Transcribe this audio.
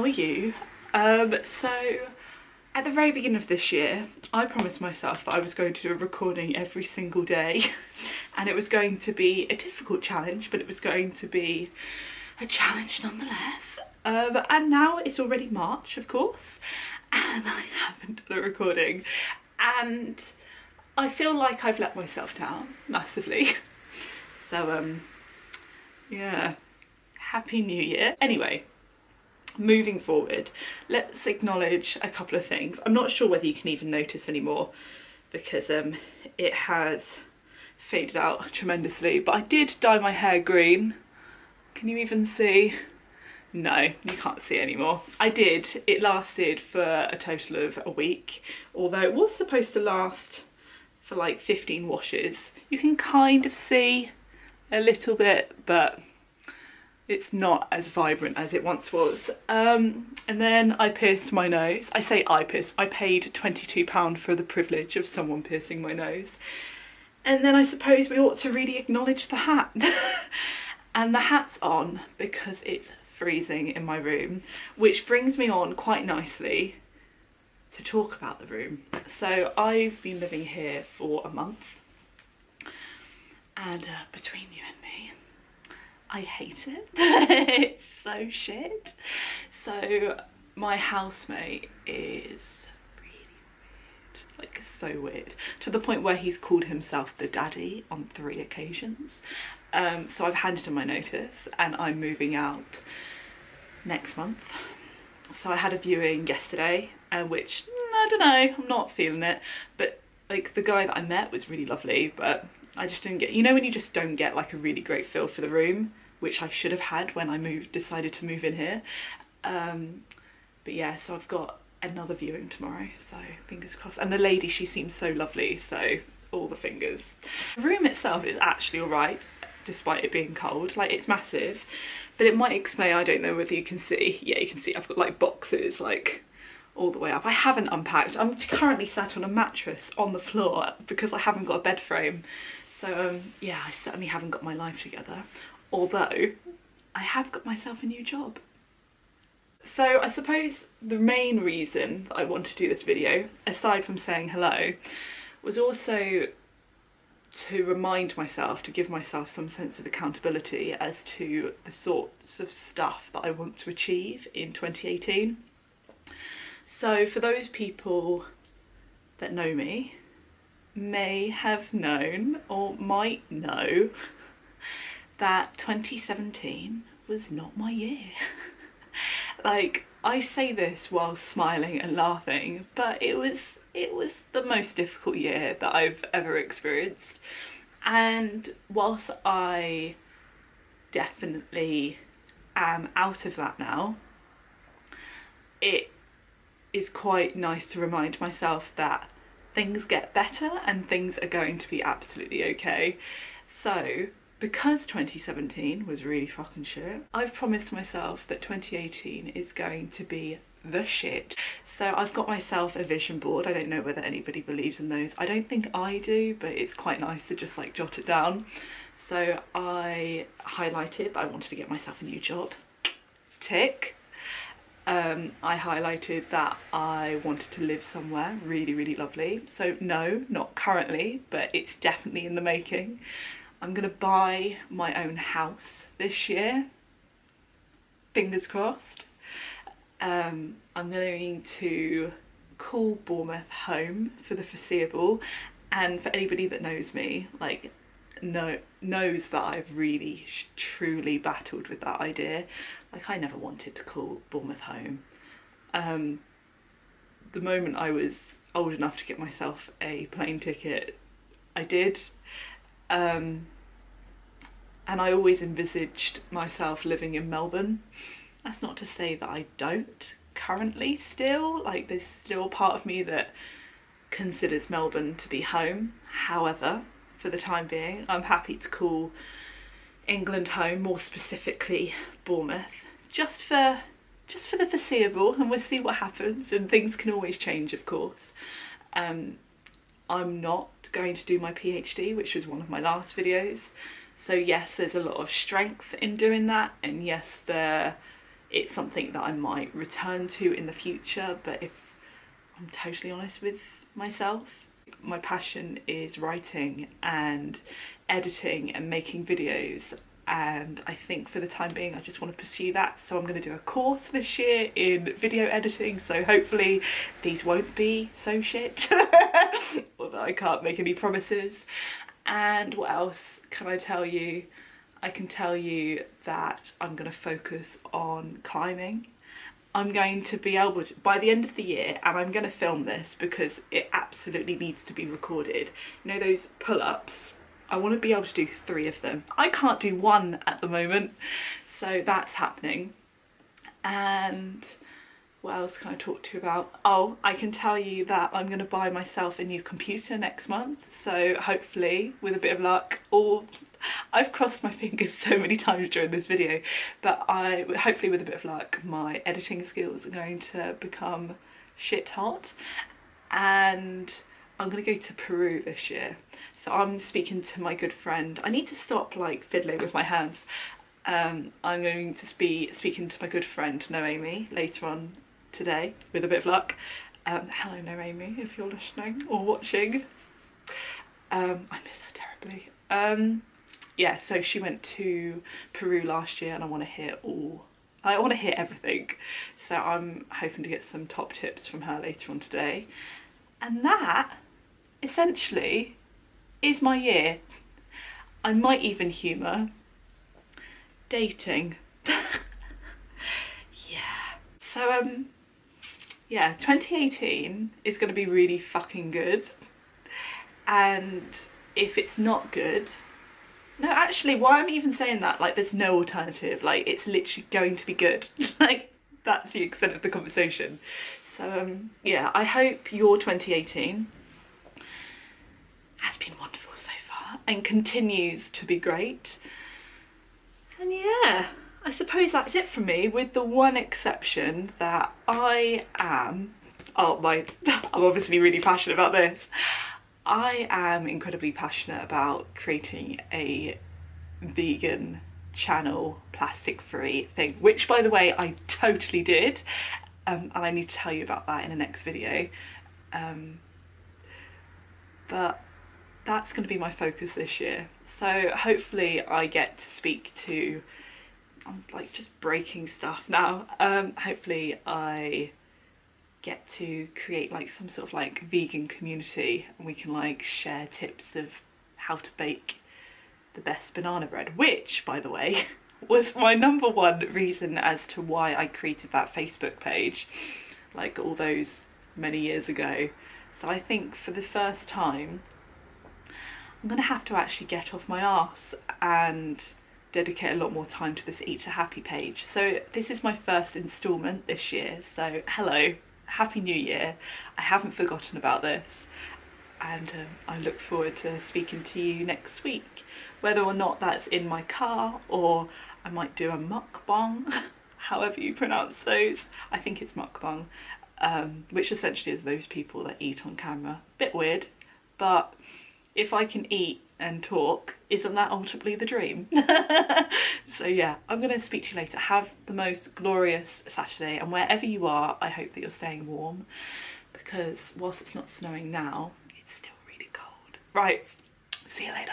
how are you? So at the very beginning of this year, I promised myself that I was going to do a recording every single day and it was going to be a difficult challenge, but it was going to be a challenge nonetheless. And now it's already March, of course, and I haven't done a recording, and I feel like I've let myself down massively. So yeah, Happy New Year. Anyway, moving forward, let's acknowledge a couple of things. I'm not sure whether you can even notice anymore because it has faded out tremendously, but I did dye my hair green. Can you even see? No, you can't see anymore. I did. It lasted for a total of a week, although it was supposed to last for like 15 washes. You can kind of see a little bit, but it's not as vibrant as it once was. And then I pierced my nose. I say I pierced, I paid £22 for the privilege of someone piercing my nose. And then I suppose we ought to really acknowledge the hat. And the hat's on because it's freezing in my room, which brings me on quite nicely to talk about the room. So I've been living here for a month, and between you and me, I hate it. It's so shit. So my housemate is really weird, like so weird, to the point where he's called himself the daddy on 3 occasions. So I've handed him my notice and I'm moving out next month. So I had a viewing yesterday, which I don't know, I'm not feeling it, but like the guy that I met was really lovely, but I just didn't get, you know when you just don't get like a really great feel for the room, which I should have had when I decided to move in here. But yeah, so I've got another viewing tomorrow, so fingers crossed. And the lady, she seems so lovely, so all the fingers. The room itself is actually alright, despite it being cold. Like, it's massive, but it might explain, I don't know whether you can see. Yeah, you can see I've got like boxes like all the way up. I haven't unpacked. I'm currently sat on a mattress on the floor because I haven't got a bed frame. So yeah, I certainly haven't got my life together. Although I have got myself a new job. So I suppose the main reason that I wanted to do this video, aside from saying hello, was also to remind myself, to give myself some sense of accountability as to the sorts of stuff that I want to achieve in 2018. So for those people that know me, may have known or might know that 2017 was not my year. Like, I say this while smiling and laughing, but it was the most difficult year that I've ever experienced. And whilst I definitely am out of that now, it is quite nice to remind myself that things get better and things are going to be absolutely okay. So because 2017 was really fucking shit, I've promised myself that 2018 is going to be the shit. So I've got myself a vision board. I don't know whether anybody believes in those. I don't think I do, but it's quite nice to just like jot it down. So I highlighted that I wanted to get myself a new job. Tick. I highlighted that I wanted to live somewhere really, really lovely. So no, not currently, but it's definitely in the making. I'm gonna buy my own house this year, fingers crossed. I'm going to call Bournemouth home for the foreseeable, and for anybody that knows me, like, knows that I've really truly battled with that idea. Like, I never wanted to call Bournemouth home. The moment I was old enough to get myself a plane ticket, I did. And I always envisaged myself living in Melbourne. That's not to say that I don't currently still. Like, there's still part of me that considers Melbourne to be home. However, for the time being, I'm happy to call England home, more specifically Bournemouth, just for the foreseeable, and we'll see what happens, and things can always change, of course. I'm not going to do my PhD, which was one of my last videos. So yes, there's a lot of strength in doing that, and yes, there it's something that I might return to in the future, but if I'm totally honest with myself, my passion is writing and editing and making videos, and I think for the time being I just want to pursue that. So I'm going to do a course this year in video editing, so hopefully these won't be so shit, although I can't make any promises. And what else can I tell you? I can tell you that I'm going to focus on climbing. I'm going to be able to, by the end of the year, and I'm going to film this because it absolutely needs to be recorded. You know those pull-ups? I want to be able to do 3 of them. I can't do 1 at the moment, so that's happening. And what else can I talk to you about? Oh, I can tell you that I'm going to buy myself a new computer next month, so hopefully, with a bit of luck, or I've crossed my fingers so many times during this video, but hopefully with a bit of luck, my editing skills are going to become shit hot, and I'm going to go to Peru this year. So I'm speaking to my good friend. I need to stop like fiddling with my hands. I'm going to be speaking to my good friend Noemi later on today, with a bit of luck. Hello Noemi, if you're listening or watching. I miss her terribly. Yeah, so she went to Peru last year, and I want to hear everything. So I'm hoping to get some top tips from her later on today. And that, essentially, is my year. I might even humour dating. Yeah. So, yeah, 2018 is going to be really fucking good. And if it's not good, no, actually, why I'm even saying that, like, there's no alternative, like, it's literally going to be good. Like, that's the extent of the conversation. So, yeah, I hope your 2018 has been wonderful so far and continues to be great. And yeah, I suppose that's it from me, with the one exception that I'm obviously really passionate about this. I am incredibly passionate about creating a vegan channel, plastic-free thing, which, by the way, I totally did, and I need to tell you about that in the next video. But that's going to be my focus this year. So hopefully I get to speak to, I'm like just breaking stuff now. Hopefully I get to create like some sort of like vegan community, and we can like share tips of how to bake the best banana bread, which, by the way, was my #1 reason as to why I created that Facebook page, like all those many years ago. So I think for the first time I'm gonna have to actually get off my arse and dedicate a lot more time to this Eat to Happy page. So this is my first instalment this year, so hello, Happy New Year. I haven't forgotten about this, and I look forward to speaking to you next week, whether or not that's in my car, or I might do a mukbang, however you pronounce those. I think it's mukbang, which essentially is those people that eat on camera. Bit weird, but if I can eat and talk, isn't that ultimately the dream? So yeah, I'm going to speak to you later. Have the most glorious Saturday, and wherever you are, I hope that you're staying warm, because whilst it's not snowing now, it's still really cold. Right, see you later.